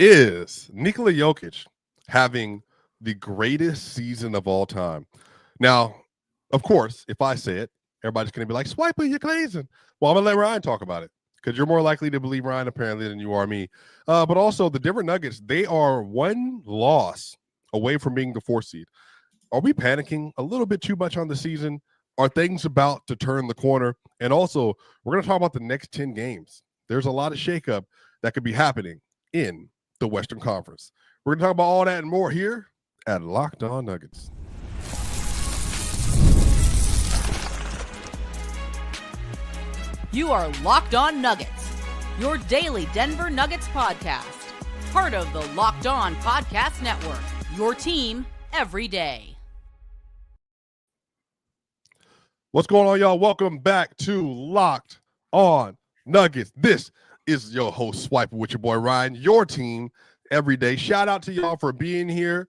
Is Nikola Jokic having the greatest season of all time? Now, of course, if I say it, everybody's going to be like, Swiper, you're glazing. Well, I'm going to let Ryan talk about it because you're more likely to believe Ryan apparently than you are me. But also, the Denver Nuggets, they are one loss away from being the 4th seed. Are we panicking a little bit too much on the season? Are things about to turn the corner? And also, we're going to talk about the next 10 games. There's a lot of shakeup that could be happening in the Western Conference. We're going to talk about all that and more here at Locked On Nuggets. You are Locked On Nuggets, your daily Denver Nuggets podcast. Part of the Locked On Podcast Network, your team every day. What's going on, y'all? Welcome back to Locked On Nuggets. This is your host, Swiper, with your boy Ryan, your team every day. Shout out to y'all for being here.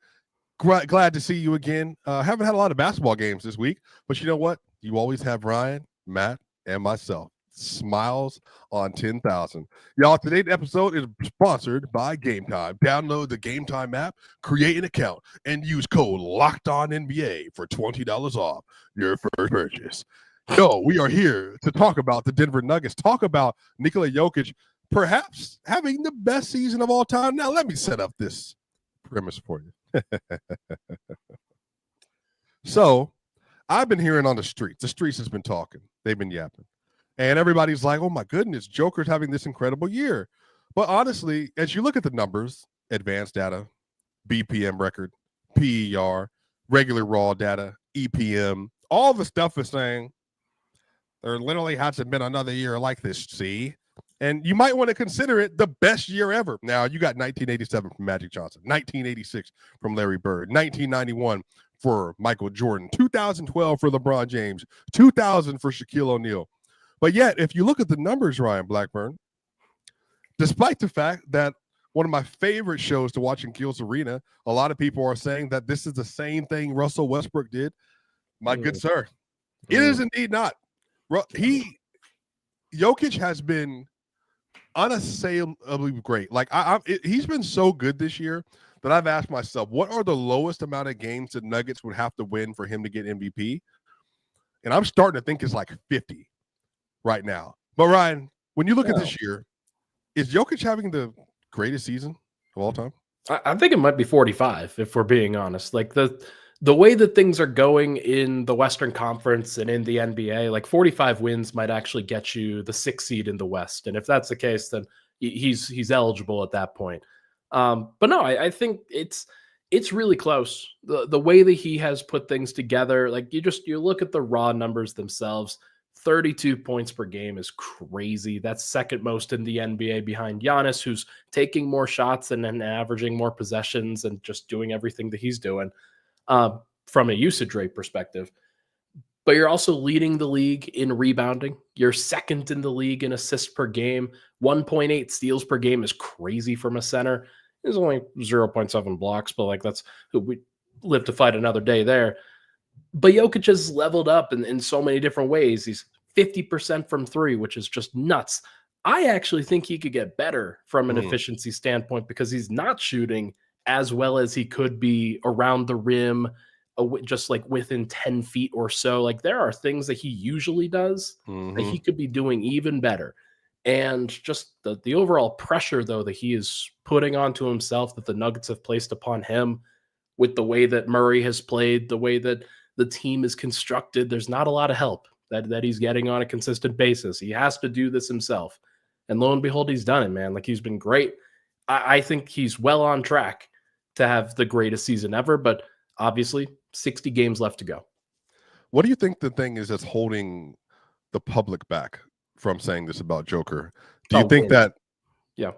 Glad to see you again. Haven't had a lot of basketball games this week, but you know what? You always have Ryan, Matt, and myself. Smiles on 10,000. Y'all, today's episode is sponsored by Gametime. Download the Gametime app, create an account, and use code LOCKEDONNBA for $20 off your first purchase. Yo, we are here to talk about the Denver Nuggets, talk about Nikola Jokic perhaps having the best season of all time. Now, let me set up this premise for you. So, I've been hearing on the streets. The streets has been talking. They've been yapping. And everybody's like, oh, my goodness, Joker's having this incredible year. But honestly, as you look at the numbers, advanced data, BPM record, PER, regular raw data, EPM, all the stuff is saying there literally hasn't been another year like this, see? And you might want to consider it the best year ever. Now, you got 1987 from Magic Johnson, 1986 from Larry Bird, 1991 for Michael Jordan, 2012 for LeBron James, 2000 for Shaquille O'Neal. But yet, if you look at the numbers, Ryan Blackburn, despite the fact that one of my favorite shows to watch in Gil's Arena, a lot of people are saying that this is the same thing Russell Westbrook did. My good sir, it is indeed not. Jokic has been unassailably great. Like he's been so good this year that I've asked myself, what are the lowest amount of games the Nuggets would have to win for him to get MVP? And I'm starting to think it's like 50 right now. But Ryan, when you look at this year, is Jokic having the greatest season of all time? I think it might be 45, if we're being honest. Like the way that things are going in the Western Conference and in the NBA, like 45 wins might actually get you the 6th seed in the West. And if that's the case, then he's eligible at that point. But no, I think it's really close. The way that he has put things together, like you look at the raw numbers themselves. 32 points per game is crazy. That's second most in the NBA behind Giannis, who's taking more shots and then averaging more possessions and just doing everything that he's doing from a usage rate perspective. But you're also leading the league in rebounding. You're second in the league in assists per game. 1.8 steals per game is crazy from a center. There's only 0.7 blocks, but like we live to fight another day there. But Jokic has leveled up in so many different ways. He's 50% from three, which is just nuts. I actually think he could get better from an efficiency standpoint because he's not shooting as well as he could be around the rim, just like within 10 feet or so. Like there are things that he usually does that he could be doing even better. And just the overall pressure, though, that he is putting onto himself, that the Nuggets have placed upon him with the way that Murray has played, the way that the team is constructed, there's not a lot of help that he's getting on a consistent basis. He has to do this himself. And lo and behold, he's done it, man. Like he's been great. I think he's well on track to have the greatest season ever, but obviously 60 games left to go. What do you think the thing is that's holding the public back from saying this about Joker? Do you think wins. that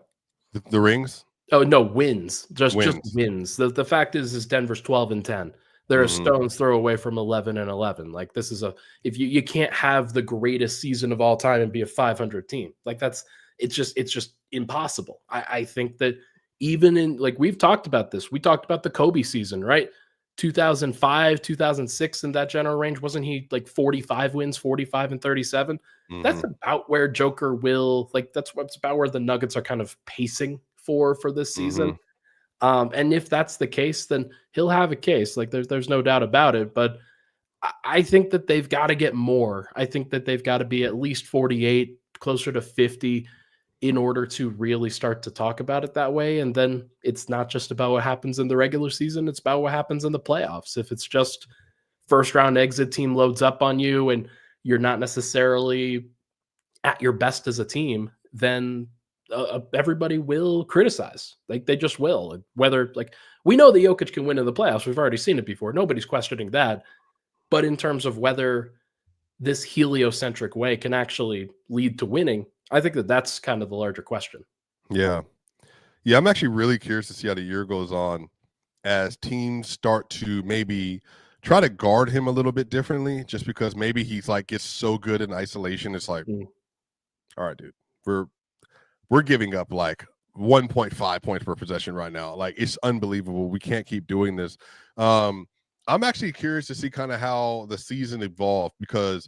the rings? Oh, no, wins. Just wins. The fact is Denver's 12-10. They're a stone's throw away from 11-11. Like this is if you can't have the greatest season of all time and be a 500 team. Like it's just impossible. I think that even in, like, we've talked about this. We talked about the Kobe season, right? 2005, 2006 in that general range. Wasn't he like 45 wins, 45 and 37? That's about where Joker will, like, that's about where the Nuggets are kind of pacing for this season. And if that's the case, then he'll have a case. Like there's no doubt about it. But I think that they've got to get more. I think that they've got to be at least 48, closer to 50 in order to really start to talk about it that way. And then it's not just about what happens in the regular season. It's about what happens in the playoffs. If it's just first round exit, team loads up on you and you're not necessarily at your best as a team, then everybody will criticize. Like they just will. Whether like we know that Jokic can win in the playoffs. We've already seen it before. Nobody's questioning that. But in terms of whether this heliocentric way can actually lead to winning, I think that that's kind of the larger question. Yeah. Yeah, I'm actually really curious to see how the year goes on as teams start to maybe try to guard him a little bit differently, just because maybe he's like gets so good in isolation. It's like, all right, dude, we're giving up like 1.5 points per possession right now. Like it's unbelievable. We can't keep doing this. I'm actually curious to see kind of how the season evolved, because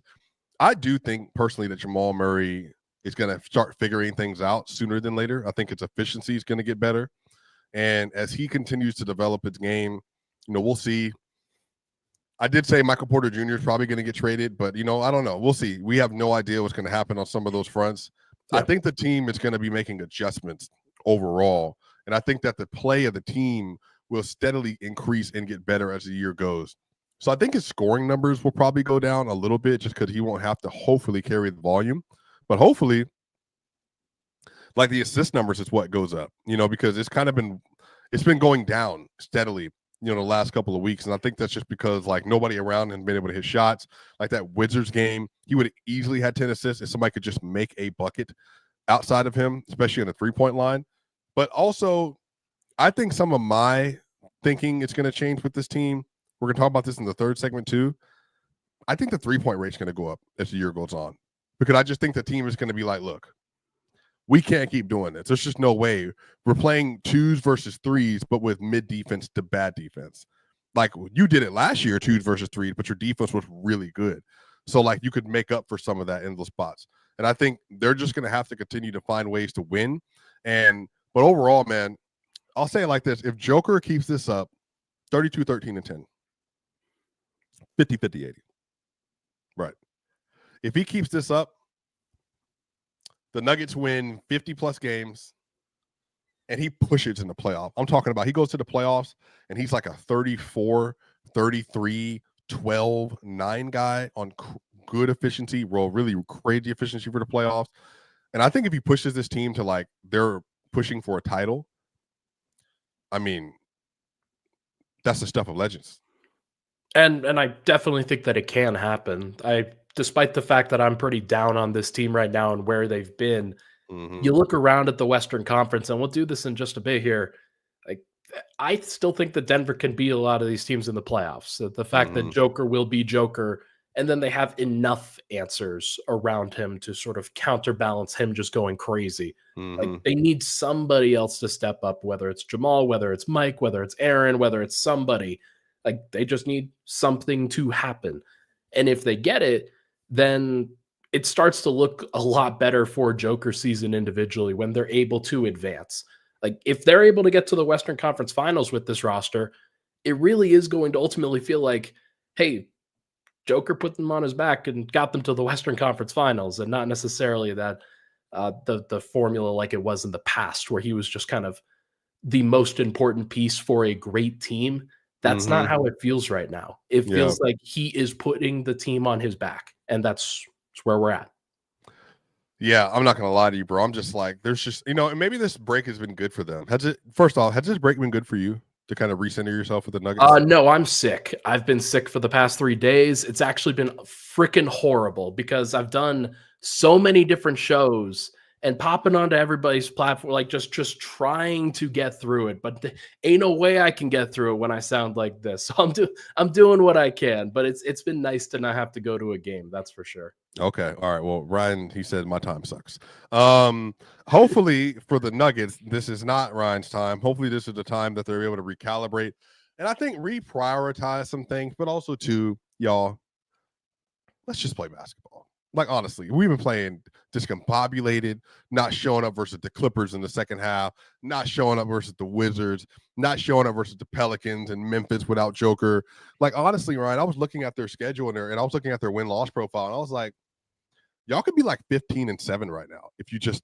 I do think personally that Jamal Murray is going to start figuring things out sooner than later. I think its efficiency is going to get better. And as he continues to develop his game, we'll see. I did say Michael Porter Jr. is probably going to get traded, but, I don't know. We'll see. We have no idea what's going to happen on some of those fronts. Yeah. I think the team is going to be making adjustments overall. And I think that the play of the team will steadily increase and get better as the year goes. So I think his scoring numbers will probably go down a little bit just because he won't have to hopefully carry the volume. But hopefully, like the assist numbers is what goes up, because it's been going down steadily, the last couple of weeks. And I think that's just because like nobody around him been able to hit shots. Like that Wizards game, he would have easily had 10 assists if somebody could just make a bucket outside of him, especially on the 3-point line. But also, I think some of my thinking is going to change with this team. We're going to talk about this in the third segment too. I think the 3-point rate is going to go up as the year goes on, because I just think the team is going to be like, look, we can't keep doing this. There's just no way. We're playing 2s versus 3s, but with mid defense to bad defense. Like you did it last year, 2s versus 3s, but your defense was really good. So like you could make up for some of that in those spots. And I think they're just going to have to continue to find ways to win. But overall, man, I'll say it like this. If Joker keeps this up, 32, 13, and 10, 50, 50, 80. Right. If he keeps this up, the Nuggets win 50-plus games, and he pushes in the playoff. I'm talking about he goes to the playoffs, and he's like a 34, 33, 12, 9 guy on good efficiency, really crazy efficiency for the playoffs. And I think if he pushes this team to like they're pushing for a title, I mean, that's the stuff of legends. And I definitely think that it can happen. Despite the fact that I'm pretty down on this team right now and where they've been, you look around at the Western Conference, and we'll do this in just a bit here. Like, I still think that Denver can beat a lot of these teams in the playoffs. So the fact that Joker will be Joker, and then they have enough answers around him to sort of counterbalance him just going crazy. Like they need somebody else to step up, whether it's Jamal, whether it's Mike, whether it's Aaron, whether it's somebody. Like they just need something to happen. And if they get it, then it starts to look a lot better for Joker season individually when they're able to advance. Like if they're able to get to the Western Conference Finals with this roster, it really is going to ultimately feel like, hey, Joker put them on his back and got them to the Western Conference Finals, and not necessarily that the formula like it was in the past where he was just kind of the most important piece for a great team. That's not how it feels right now. It feels like he is putting the team on his back, and that's where we're at. Yeah, I'm not going to lie to you, bro. I'm just like, there's just, and maybe this break has been good for them. First off, has this break been good for you to kind of recenter yourself with the Nuggets? No, I'm sick. I've been sick for the past 3 days. It's actually been freaking horrible because I've done so many different shows and popping onto everybody's platform, like just trying to get through it. But ain't no way I can get through it when I sound like this. So I'm doing what I can, but it's been nice to not have to go to a game. That's for sure. Okay. All right. Well, Ryan, he said my time sucks. Hopefully for the Nuggets, this is not Ryan's time. Hopefully this is the time that they're able to recalibrate and I think reprioritize some things, but also to y'all, let's just play basketball. Like, honestly, we've been playing discombobulated, not showing up versus the Clippers in the second half, not showing up versus the Wizards, not showing up versus the Pelicans and Memphis without Joker. Like, honestly, Ryan, I was looking at their schedule and I was looking at their win-loss profile, and I was like, y'all could be like 15-7 right now if you just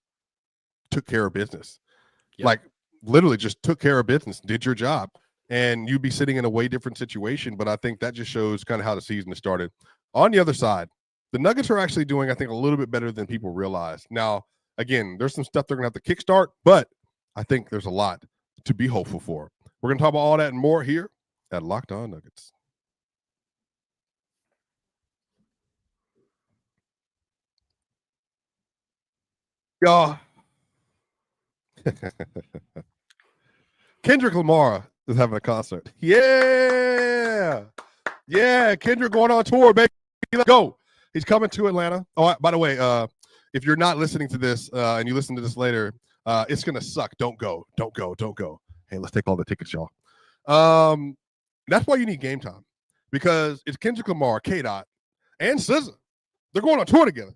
took care of business. Yep. Like, literally just took care of business, did your job, and you'd be sitting in a way different situation. But I think that just shows kind of how the season has started. On the other side, the Nuggets are actually doing, I think, a little bit better than people realize. Now, again, there's some stuff they're going to have to kickstart, but I think there's a lot to be hopeful for. We're going to talk about all that and more here at Locked On Nuggets. Y'all, Kendrick Lamar is having a concert. Yeah. Kendrick going on tour, baby. Let's go. He's coming to Atlanta. Oh, by the way, if you're not listening to this and you listen to this later, it's gonna suck. Don't go. Hey, let's take all the tickets, y'all. That's why you need Game Time, because it's Kendrick Lamar, K-Dot, and SZA. They're going on tour together.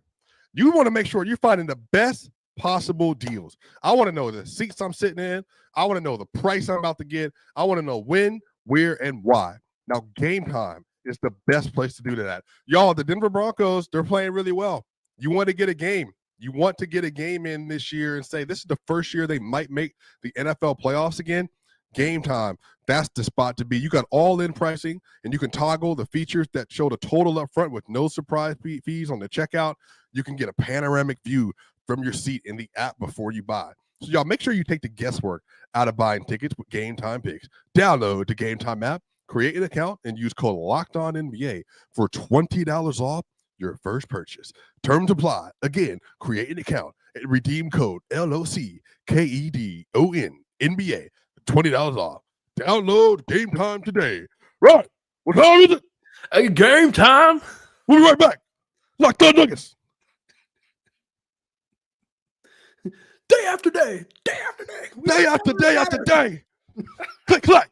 You want to make sure you're finding the best possible deals. I want to know the seats I'm sitting in. I want to know the price I'm about to get. I want to know when, where, and why. Now, Game Time is the best place to do that. Y'all, the Denver Broncos, they're playing really well. You want to get a game. You want to get a game in this year and say this is the first year they might make the NFL playoffs again. Game Time, that's the spot to be. You got all-in pricing, and you can toggle the features that show the total up front with no surprise fees on the checkout. You can get a panoramic view from your seat in the app before you buy. So y'all, make sure you take the guesswork out of buying tickets with Game Time picks. Download the Game Time app, create an account, and use code LOCKEDONNBA for $20 off your first purchase. Terms apply. Again, create an account and redeem code LOCKEDONNBA. $20 off. Download Game Time today. Right. What time is it? Hey, Game Time. We'll be right back. Locked On Nuggets. Day after day. Day after day. Day after day after day. Click.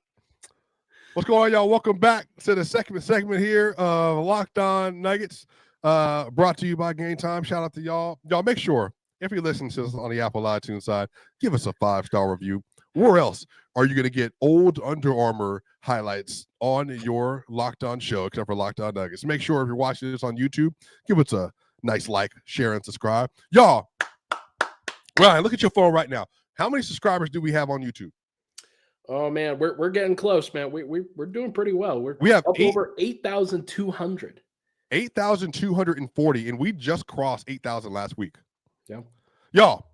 What's going on, y'all? Welcome back to the second segment here of Locked On Nuggets, brought to you by Game Time. Shout out to y'all. Y'all, make sure, if you're listening to us on the Apple iTunes side, give us a 5-star review. Where else are you going to get old Under Armour highlights on your Locked On show, except for Locked On Nuggets? Make sure if you're watching this on YouTube, give us a nice like, share, and subscribe. Y'all, Ryan, look at your phone right now. How many subscribers do we have on YouTube? Oh man, we're getting close, man. We're doing pretty well. We have up over 8,200. 8,240, and we just crossed 8,000 last week. Yeah. Y'all,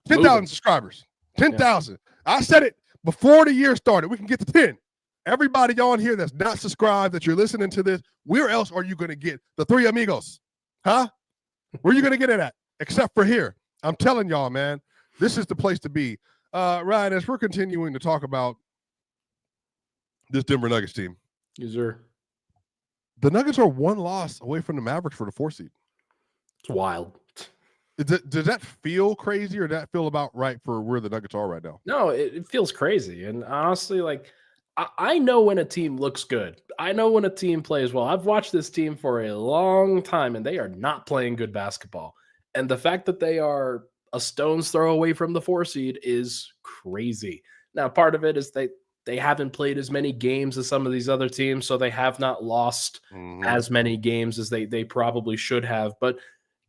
10,000 subscribers. 10,000. Yeah. I said it before the year started. We can get to 10. Everybody on here that's not subscribed, that you're listening to this, where else are you going to get the three amigos? Huh? Where are you going to get it at? Except for here. I'm telling y'all, man, this is the place to be. Ryan, as we're continuing to talk about this Denver Nuggets team. Yes, sir. The Nuggets are one loss away from the Mavericks for the 4th seed. It's wild. Does that feel crazy, or does that feel about right for where the Nuggets are right now? No, it feels crazy. And honestly, like, I know when a team looks good. I know when a team plays well. I've watched this team for a long time, and they are not playing good basketball. And the fact that they are a stone's throw away from the 4 seed is crazy. Now, part of it is they haven't played as many games as some of these other teams, so they have not lost as many games as they probably should have. But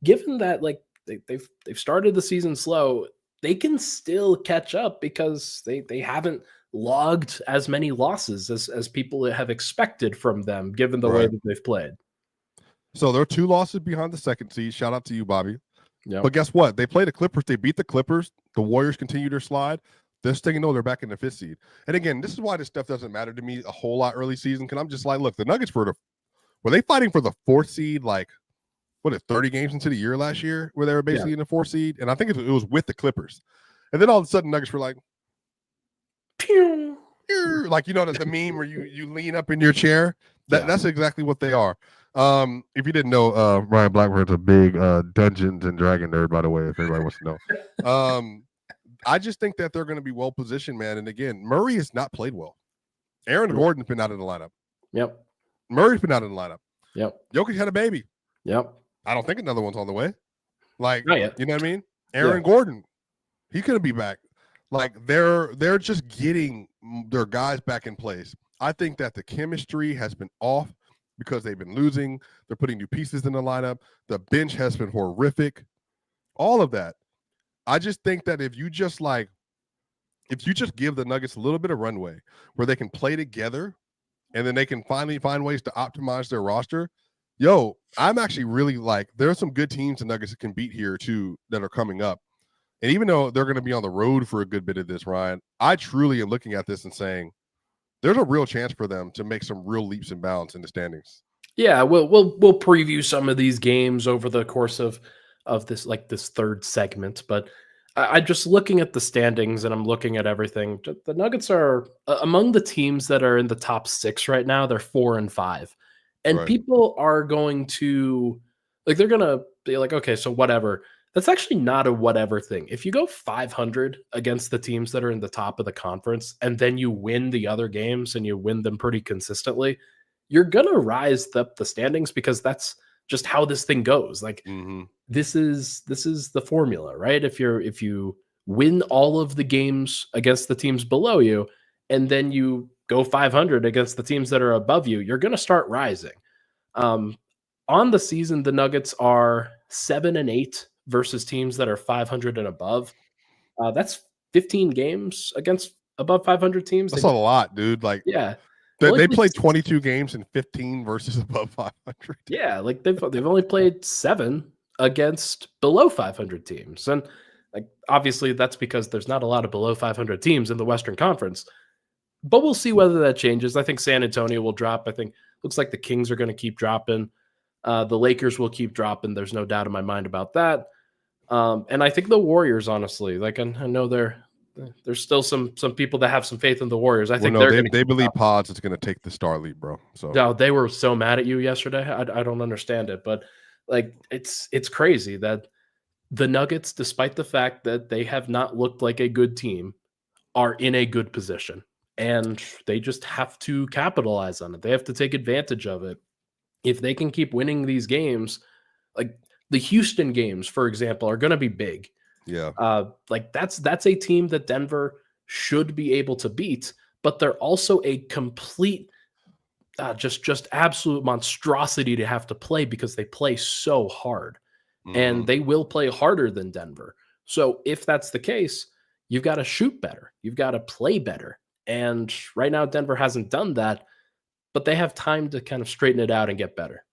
given that, like, they've started the season slow, they can still catch up because they haven't logged as many losses as people have expected from them, given the way that they've played. So there are 2 losses behind the 2nd seed. Shout out to you, Bobby. Yep. But guess what? They play the Clippers. They beat the Clippers. The Warriors continue their slide. This thing, they're back in the 5th seed. And again, this is why this stuff doesn't matter to me a whole lot early season, because I'm just like, look, the Nuggets were they fighting for the 4th seed, like, 30 games into the year last year, where they were basically in the 4th seed? And I think it was with the Clippers. And then all of a sudden, Nuggets were like, pew, pew, like, the meme where you lean up in your chair. That's exactly what they are. If you didn't know, Ryan Blackburn's a big Dungeons and Dragon nerd, by the way, if anybody wants to know. I just think that they're going to be well positioned, man. And again, Murray has not played well. Aaron Gordon's been out of the lineup. Yep. Murray's been out of the lineup. Yep. Jokic had a baby. Yep. I don't think another one's on the way. Like, Not yet. you know what I mean? Aaron Gordon, he couldn't be back. Like, they're just getting their guys back in place. I think that the chemistry has been off because they've been losing. They're putting new pieces in the lineup. The bench has been horrific. All of that. I just think that if you just give the Nuggets a little bit of runway where they can play together and then they can finally find ways to optimize their roster, I'm actually really like, there's some good teams the Nuggets can beat here too that are coming up. And even though they're going to be on the road for a good bit of this, Ryan, I truly am looking at this and saying there's a real chance for them to make some real leaps and bounds in the standings. Yeah, we'll preview some of these games over the course of this third segment, but I'm just looking at the standings and I'm looking at everything. The Nuggets are among the teams that are in the top 6 right now. They're 4-5, and Right. people are going to they're going to be like, okay, so whatever. That's actually not a whatever thing. If you go 500 against the teams that are in the top of the conference and then you win the other games and you win them pretty consistently, you're going to rise up the standings because that's just how this thing goes. Like, this is the formula, right? If you win all of the games against the teams below you and then you go 500 against the teams that are above you, you're going to start rising. On the season, the Nuggets are 7-8 versus teams that are 500 and above. That's 15 games against above 500 teams. That's a lot, dude. Like, yeah. They played 22 games and 15 versus above 500. Yeah, like they've only played 7 against below 500 teams. And like obviously that's because there's not a lot of below 500 teams in the Western Conference. But we'll see whether that changes. I think San Antonio will drop. I think looks like the Kings are going to keep dropping. The Lakers will keep dropping. There's no doubt in my mind about that. And I think the Warriors, honestly, like I know there's still some people that have some faith in the Warriors. I think they believe Pods is going to take the star lead, bro. So no, they were so mad at you yesterday. I don't understand it, but like it's crazy that the Nuggets, despite the fact that they have not looked like a good team, are in a good position, and they just have to capitalize on it. They have to take advantage of it. If they can keep winning these games, like the Houston games, for example, are going to be big. Yeah. Like that's a team that Denver should be able to beat, but they're also a complete just absolute monstrosity to have to play because they play so hard. And they will play harder than Denver. So if that's the case, you've got to shoot better. You've got to play better. And right now Denver hasn't done that, but they have time to kind of straighten it out and get better.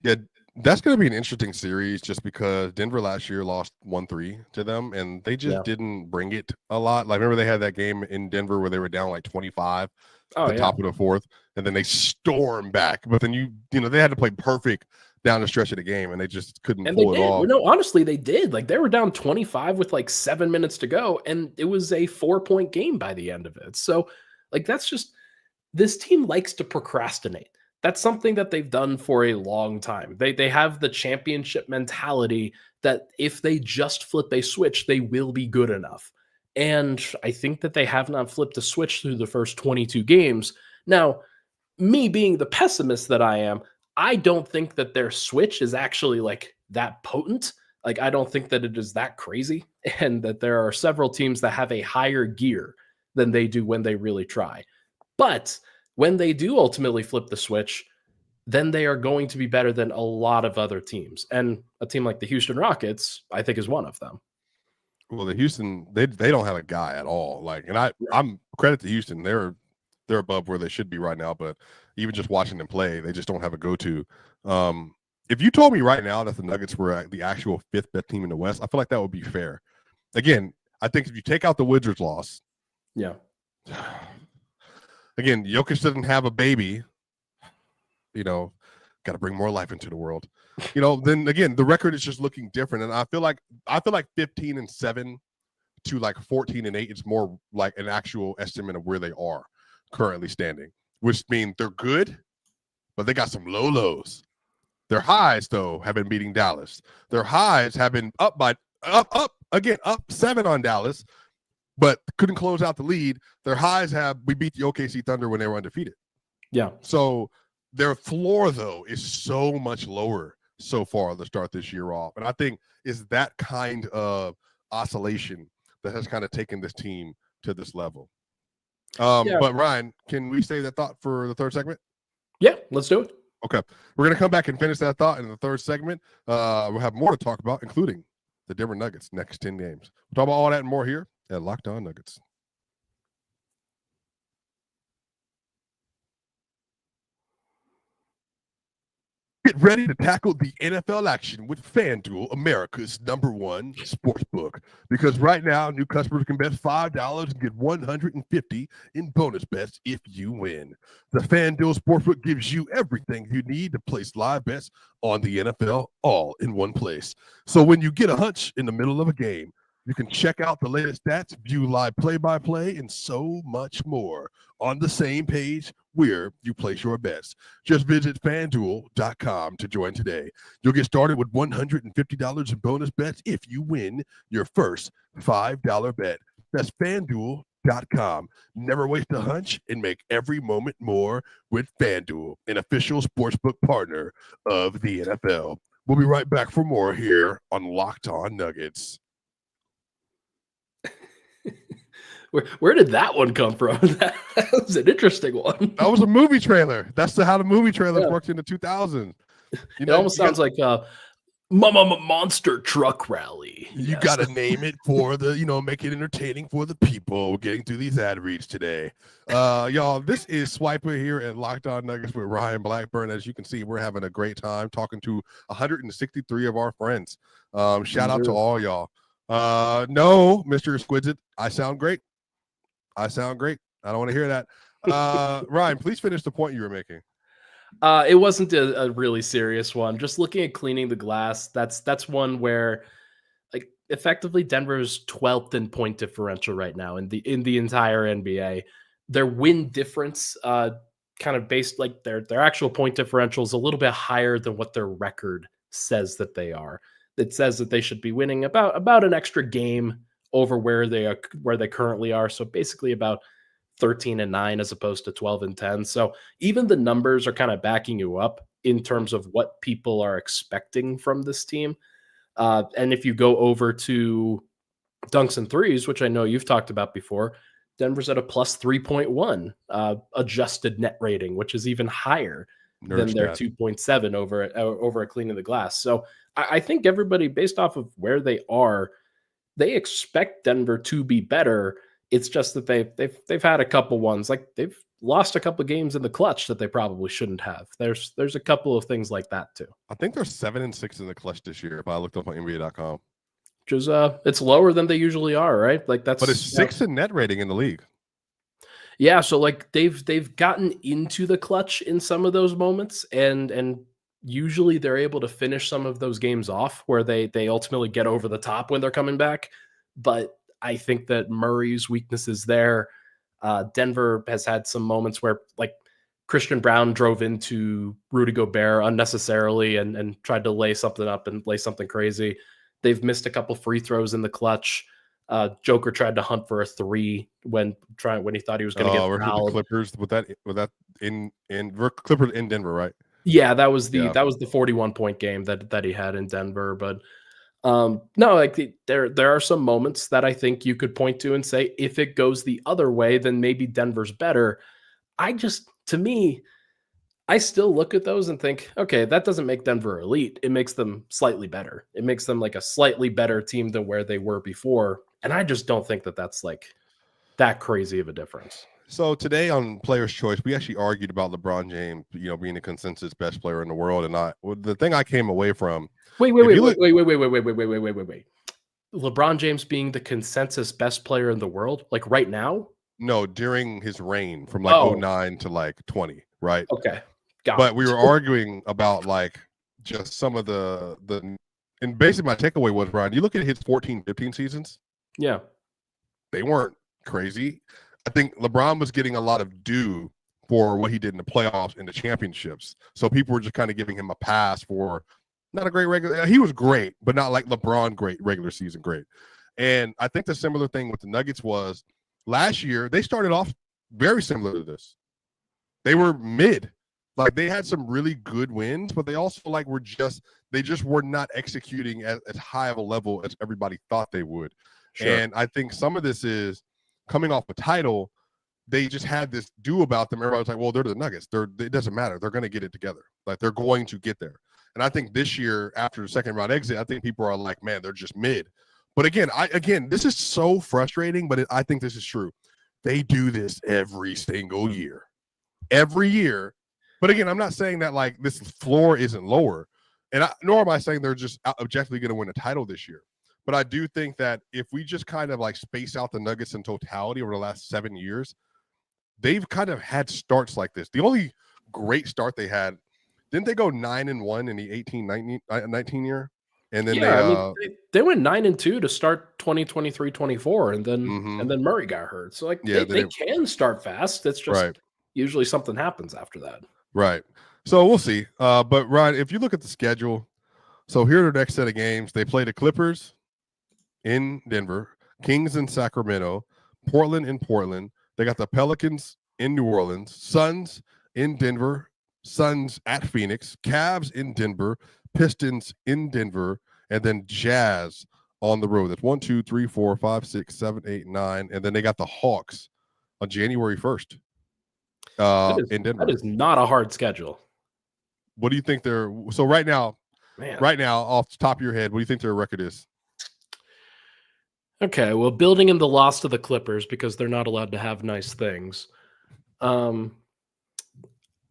Yeah, that's going to be an interesting series just because Denver last year lost 1-3 to them, and they just didn't bring it a lot. Like, remember they had that game in Denver where they were down like 25 at the top of the fourth, and then they stormed back. But then you know, they had to play perfect down the stretch of the game, and they just couldn't pull it off. No, honestly, they did. Like, they were down 25 with like 7 minutes to go, and it was a 4-point game by the end of it. So, like, that's just – this team likes to procrastinate. That's something that they've done for a long time. They have the championship mentality that if they just flip a switch, they will be good enough. And I think that they have not flipped a switch through the first 22 games. Now, me being the pessimist that I am, I don't think that their switch is actually like that potent. Like, I don't think that it is that crazy, and that there are several teams that have a higher gear than they do when they really try. But when they do ultimately flip the switch, then they are going to be better than a lot of other teams. And a team like the Houston Rockets, I think, is one of them. Well, the Houston, they don't have a guy at all. Like, and I'm credit to Houston. They're above where they should be right now, but even just watching them play, they just don't have a go-to. If you told me right now that the Nuggets were the actual 5th best team in the West, I feel like that would be fair. Again, I think if you take out the Wizards loss, yeah. Again, Jokic doesn't have a baby, you know, got to bring more life into the world, you know, then again, the record is just looking different. And I feel like 15-7 to like 14-8 is more like an actual estimate of where they are currently standing, which means they're good, but they got some low lows. Their highs, though, have been beating Dallas. Their highs have been up 7 on Dallas, but couldn't close out the lead. Their highs we beat the OKC Thunder when they were undefeated. Yeah. So their floor, though, is so much lower so far to start this year off. And I think it's that kind of oscillation that has kind of taken this team to this level. But Ryan, can we save that thought for the third segment? Yeah, let's do it. Okay. We're going to come back and finish that thought in the third segment. We'll have more to talk about, including the Denver Nuggets next 10 games. We'll talk about all that and more here at Locked On Nuggets. Get ready to tackle the NFL action with FanDuel, America's #1 sportsbook. Because right now, new customers can bet $5 and get $150 in bonus bets if you win. The FanDuel Sportsbook gives you everything you need to place live bets on the NFL all in one place. So when you get a hunch in the middle of a game, you can check out the latest stats, view live play-by-play, and so much more on the same page where you place your bets. Just visit FanDuel.com to join today. You'll get started with $150 in bonus bets if you win your first $5 bet. That's FanDuel.com. Never waste a hunch and make every moment more with FanDuel, an official sportsbook partner of the NFL. We'll be right back for more here on Locked On Nuggets. Where did that one come from? That was an interesting one. That was a movie trailer. That's how the movie trailers worked in the 2000s. It almost sounds like Monster Truck Rally. You got to name it for make it entertaining for the people getting through these ad reads today. Y'all, this is Swiper here at Locked On Nuggets with Ryan Blackburn. As you can see, we're having a great time talking to 163 of our friends. Shout out to all y'all. No, Mr. Exquisite, I sound great. I don't want to hear that. Ryan, please finish the point you were making. It wasn't a really serious one. Just looking at cleaning the glass, that's one where, like, effectively Denver's 12th in point differential right now in the entire NBA. Their win difference, kind of based, like, their actual point differential is a little bit higher than what their record says that they are. It says that they should be winning about an extra game over where they currently are. So basically about 13-9 as opposed to 12-10. So even the numbers are kind of backing you up in terms of what people are expecting from this team. And if you go over to dunks and threes, which I know you've talked about before, Denver's at a plus 3.1 adjusted net rating, which is even higher than their 2.7 over at cleaning the glass. So I think everybody, based off of where they are, they expect Denver to be better. It's just that they've had a couple ones, like they've lost a couple of games in the clutch that they probably shouldn't have. There's a couple of things like that too. I think they're 7-6 in the clutch this year. If I looked up on NBA.com, which is it's lower than they usually are, right? Like but it's 6th in net rating in the league. Yeah, so like they've gotten into the clutch in some of those moments, and usually they're able to finish some of those games off where they ultimately get over the top when they're coming back. But I think that Murray's weakness is there. Denver has had some moments where, like, Christian Brown drove into Rudy Gobert unnecessarily and tried to lay something up and lay something crazy. They've missed a couple free throws in the clutch. Joker tried to hunt for a three when he thought he was going to get fouled. The Clippers with that in Clippers in Denver, right? Yeah, that was the 41-point game that he had in Denver. But no, like there are some moments that I think you could point to and say, if it goes the other way, then maybe Denver's better. To me, I still look at those and think, okay, that doesn't make Denver elite. It makes them slightly better. It makes them like a slightly better team than where they were before. And I just don't think that that's like that crazy of a difference. So today on Player's Choice, we actually argued about LeBron James, being the consensus best player in the world. And the thing I came away from. Wait. LeBron James being the consensus best player in the world, like right now? No, during his reign from like 09 to like 20, right? Okay. But we were arguing about like just some of the and basically my takeaway was, Brian, you look at his 14-15 seasons. Yeah. They weren't crazy. I think LeBron was getting a lot of due for what he did in the playoffs and the championships. So people were just kind of giving him a pass for not a great regular. He was great, but not like LeBron great, regular season great. And I think the similar thing with the Nuggets was last year, they started off very similar to this. They were mid. Like they had some really good wins, but they also like they just were not executing at as high of a level as everybody thought they would. Sure. And I think some of this is coming off a title. They just had this do about them. Everybody was like, well, they're the Nuggets. It doesn't matter. They're going to get it together. Like they're going to get there. And I think this year, after the second round exit, I think people are like, man, they're just mid. But again, this is so frustrating, but I think this is true. They do this every single year. Every year. But again, I'm not saying that like this floor isn't lower. And nor am I saying they're just objectively going to win a title this year. But I do think that if we just kind of like space out the Nuggets in totality over the last 7 years, they've kind of had starts like this. The only great start they had, didn't they go 9-1 in the 18-19 year? And then they went 9-2 to start 2023-24, and then Murray got hurt. So like they can start fast. It's just usually something happens after that. Right. So we'll see. But Ryan, if you look at the schedule, so here are the next set of games. They play the Clippers in Denver, Kings in Sacramento, Portland in Portland. They got the Pelicans in New Orleans, Suns in Denver, Suns at Phoenix, Cavs in Denver, Pistons in Denver, and then Jazz on the road. That's 1, 2, 3, 4, 5, 6, 7, 8, 9. And then they got the Hawks on January 1st in Denver. That is not a hard schedule. What do you think so right now, off the top of your head, what do you think their record is? Okay, well, building in the loss to the Clippers because they're not allowed to have nice things. I'm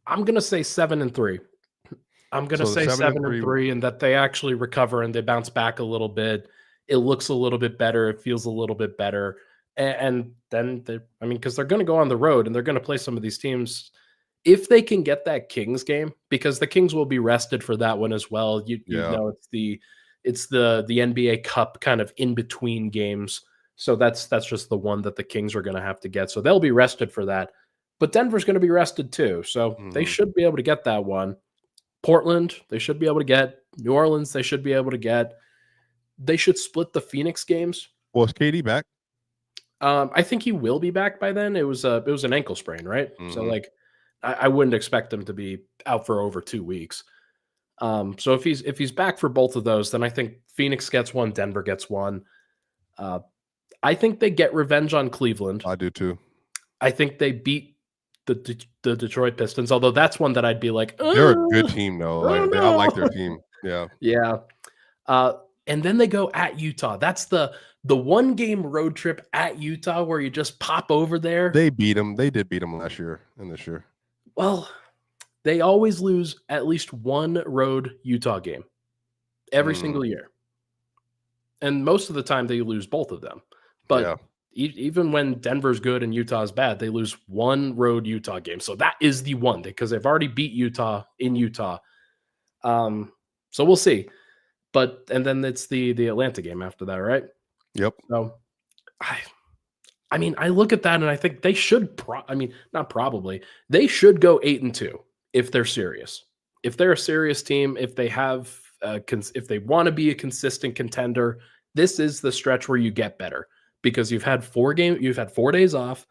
going to say 7-3. I'm going to say 7-3, and that they actually recover and they bounce back a little bit. It looks a little bit better. It feels a little bit better. And then, because they're going to go on the road and they're going to play some of these teams. If they can get that Kings game, because the Kings will be rested for that one as well. You know, it's the NBA Cup kind of in between games. So that's just the one that the Kings are going to have to get. So they'll be rested for that. But Denver's going to be rested too. So they should be able to get that one. Portland, they should be able to get. New Orleans, they should be able to get. They should split the Phoenix games. Well, is KD back? I think he will be back by then. It was an ankle sprain, right? So like I wouldn't expect him to be out for over 2 weeks. So if he's back for both of those, then I think Phoenix gets one, Denver gets one. I think they get revenge on Cleveland. I do too. I think they beat the Detroit Pistons, although that's one that I'd be like, they're a good team though. I like their team. Yeah. Yeah. And then they go at Utah. That's the one game road trip at Utah where you just pop over there. They beat them. They did beat them last year and this year. Well, they always lose at least one road Utah game every single year. And most of the time they lose both of them. But even when Denver's good and Utah's bad, they lose one road Utah game. So that is the one because they've already beat Utah in Utah. So we'll see. And then it's the Atlanta game after that, right? Yep. So I look at that and I think they should they should go 8-2 if they're serious. If they're a serious team, if they have if they want to be a consistent contender, this is the stretch where you get better because you've had 4 days off.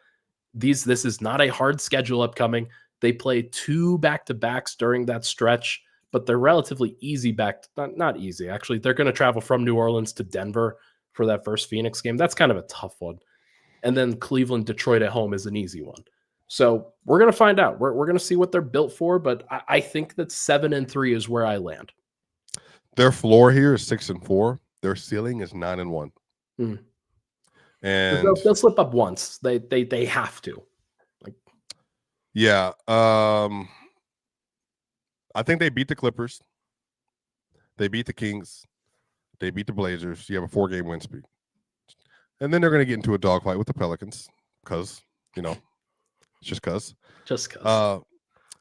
This is not a hard schedule upcoming. They play 2 back-to-backs during that stretch, but they're relatively easy not easy. Actually, they're going to travel from New Orleans to Denver for that first Phoenix game. That's kind of a tough one. And then Cleveland, Detroit at home is an easy one. So we're going to find out. We're going to see what they're built for, but I think that 7-3 is where I land. Their floor here is 6-4. Their ceiling is 9-1. And they'll slip up once. They have to. Yeah. I think they beat the Clippers. They beat the Kings. They beat the Blazers. You have a 4-game win streak. And then they're going to get into a dogfight with the Pelicans because, it's just because. Just because.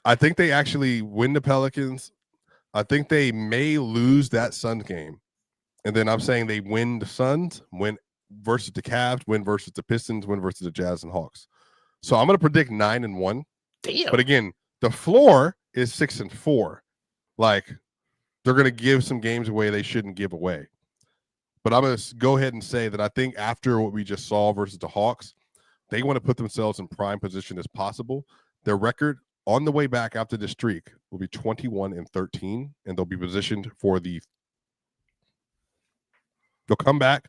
I think they actually win the Pelicans. I think they may lose that Suns game. And then I'm saying they win the Suns, win versus the Cavs, win versus the Pistons, win versus the Jazz and Hawks. So I'm going to predict 9-1. Damn. But again, the floor is 6-4. Like, they're going to give some games away they shouldn't give away. But I'm going to go ahead and say that I think after what we just saw versus the Hawks, they want to put themselves in prime position as possible. Their record on the way back after the streak will be 21-13, and they'll be positioned for they'll come back.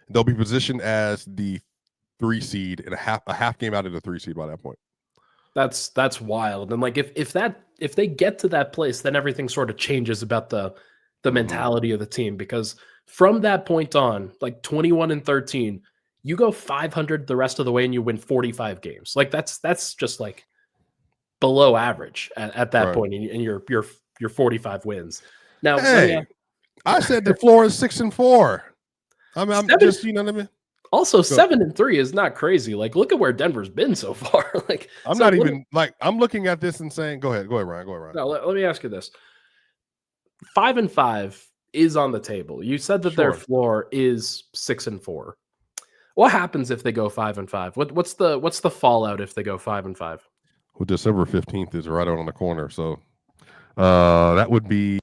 They'll be positioned as the 3 seed and a half game out of the 3 seed by that point. That's wild. And like if they get to that place, then everything sort of changes about the mentality of the team, because from that point on, like 21-13, you go 500 the rest of the way and you win 45 games. Like that's just like below average at that point, and you're 45 wins. Now, hey, I said the floor is 6-4. I'm just, you know what I mean? Also, 7-3 is not crazy. Like, look at where Denver's been so far. Like, I'm not even like, I'm looking at this and saying, go ahead, Ryan. No, let me ask you this: 5-5 is on the table. You said that their floor is 6-4. What happens if they go 5-5? What's the fallout if they go 5-5? Well, December 15th is right on the corner, so that would be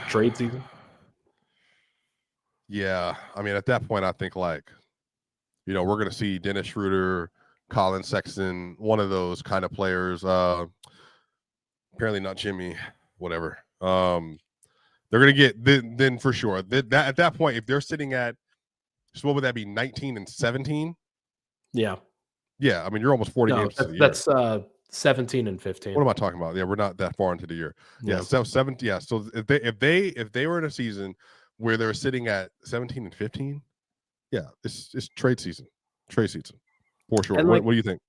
trade season. Yeah, I mean, at that point, I think like, we're going to see Dennis Schroeder, Colin Sexton, one of those kind of players. Apparently not Jimmy, whatever. They're going to get then for sure. That at that point, if they're sitting at, so what would that be, 19-17? Yeah. Yeah, I mean, you're almost 40 games. That's 17-15. What am I talking about? Yeah, we're not that far into the year. Yeah, so 7. Yeah, so if they were in a season where they're sitting at 17-15, yeah, it's trade season for sure. What do you think?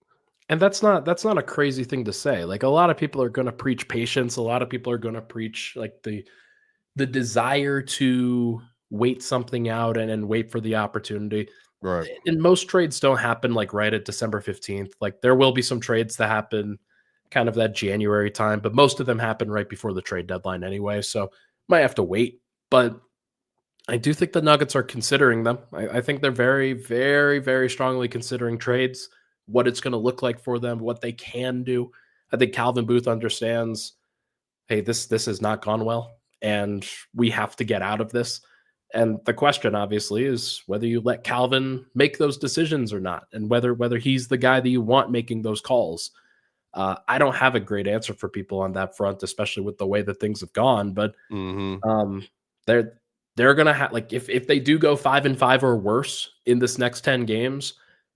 And that's not a crazy thing to say. Like, a lot of people are going to preach patience. A lot of people are going to preach like the desire to wait something out and wait for the opportunity. Right. And most trades don't happen like right at December 15th. Like, there will be some trades that happen kind of that January time, but most of them happen right before the trade deadline anyway. So might have to wait. But I do think the Nuggets are considering them. I think they're very, very, very strongly considering trades, what it's going to look like for them, what they can do. I think Calvin Booth understands, hey, this has not gone well, and we have to get out of this. And the question, obviously, is whether you let Calvin make those decisions or not, and whether he's the guy that you want making those calls. I don't have a great answer for people on that front, especially with the way that things have gone. But they're going to have, like, if they do go 5-5 or worse in this next 10 games,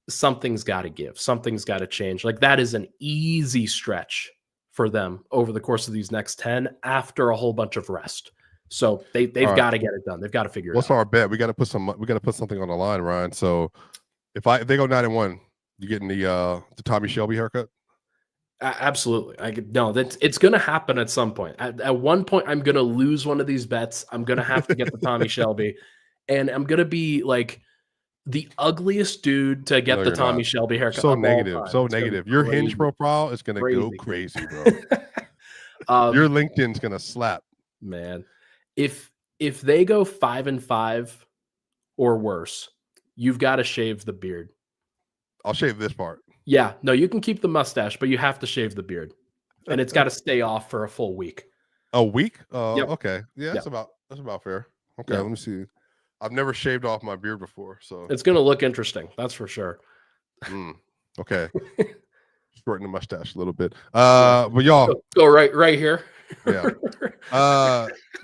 something's got to give. Something's got to change. Like, that is an easy stretch for them over the course of these next 10 after a whole bunch of rest. So they've got to get it done. They've got to figure it out. What's our bet? We got to put something on the line, Ryan. So if they go 9-1, you getting the Tommy Shelby haircut? Absolutely. It's going to happen at some point. At one point, I'm going to lose one of these bets. I'm going to have to get the Tommy Shelby, and I'm going to be like the ugliest dude to get the Tommy Shelby haircut. So negative. Your Hinge profile is going to go crazy, bro. Your LinkedIn's going to slap. Man, if they go 5-5 or worse, you've got to shave the beard. I'll shave this part. Yeah, no, you can keep the mustache, but you have to shave the beard, and it's got to stay off for a full week. A week? Yep. Okay. Yeah, that's about fair. Okay, Let me see. I've never shaved off my beard before, so it's going to look interesting. That's for sure. Okay. Shorten the mustache a little bit. But y'all go right here. Yeah.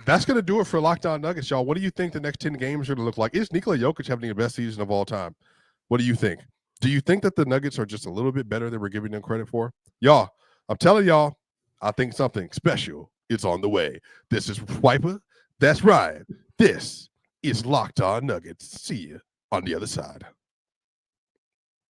That's going to do it for Lockdown Nuggets, y'all. What do you think the next 10 games are going to look like? Is Nikola Jokic having the best season of all time? What do you think? Do you think that the Nuggets are just a little bit better than we're giving them credit for? Y'all, I'm telling y'all, I think something special is on the way. This is Wiper. That's Ryan. This is Locked On Nuggets. See you on the other side.